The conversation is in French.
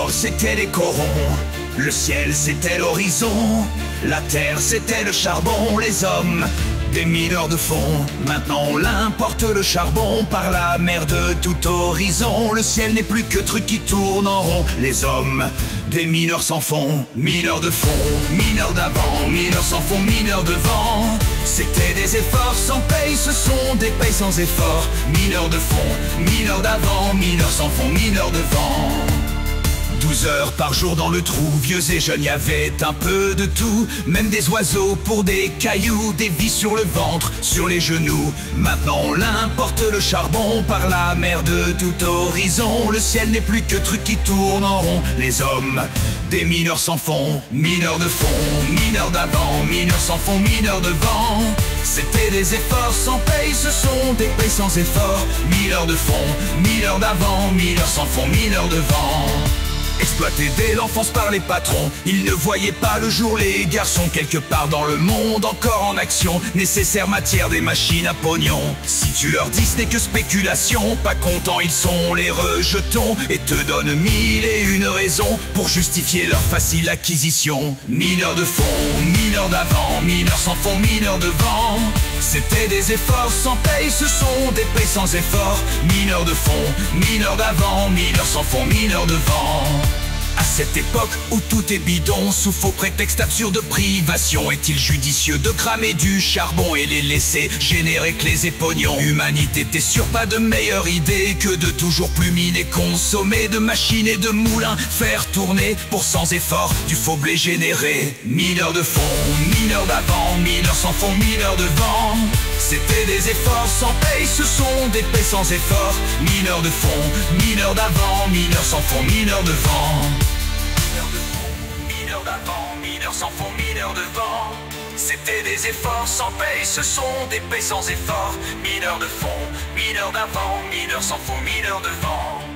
mineurs c'était les corons, le ciel c'était l'horizon, la terre c'était le charbon, les hommes des mineurs de fond. Maintenant on l'importe le charbon par la mer de tout horizon. Le ciel n'est plus que truc qui tourne en rond. Les hommes des mineurs s'en font. Mineurs de fond, mineurs d'avant, mineurs s'en font, mineurs devant. C'était des efforts sans paye, ce sont des payes sans effort. Mineurs de fond, mineurs d'avant, mineurs s'en font, mineurs devant. 12 heures par jour dans le trou, vieux et jeunes, y avait un peu de tout. Même des oiseaux pour des cailloux, des vies sur le ventre, sur les genoux. Maintenant on l'importe le charbon par la mer de tout horizon. Le ciel n'est plus que truc qui tourne en rond. Les hommes des mineurs s'en font, mineurs de fond, mineurs d'avant, mineurs s'en font, mineurs devant. C'était des efforts sans paye, ce sont des payes sans effort. Mineurs de fond, mineurs d'avant, mineurs s'en font, mineurs devant. Exploités dès l'enfance par les patrons, ils ne voyaient pas le jour, les garçons. Quelque part dans le monde, encore en action, nécessaire matière des machines à pognon. Si tu leur dis ce n'est que spéculation, pas contents ils sont, les rejetons, et te donnent 1001 raisons pour justifier leur facile acquisition. Mineurs de fond, mineurs d'avant, mineurs s'en font, mineurs devant. C'était des efforts sans paye, ce sont des payes sans effort. Mineurs de fond, mineurs d'avant, mineurs s'en font, mineurs devant. À cette époque où tout est bidon, sous faux prétexte absurde de privation, est-il judicieux de cramer du charbon et les laisser générer que les épognons? Humanité, t'es sûr pas de meilleure idée que de toujours plus miner, consommer de machines et de moulins, faire tourner pour sans effort du faux blé généré. Mineurs de fond, mineurs d'avant, mineurs s'en font, mineurs devant. C'était des efforts sans paye, ce sont des payes sans effort. Mineurs de fond, mineurs d'avant, mineurs s'en font, mineurs devant. Mineurs de fond, mineurs d'avant, mineurs s'en font, mineurs devant. C'était des efforts sans paye, ce sont des payes sans effort. Mineurs de fond, mineurs d'avant, mineurs s'en font, mineurs devant.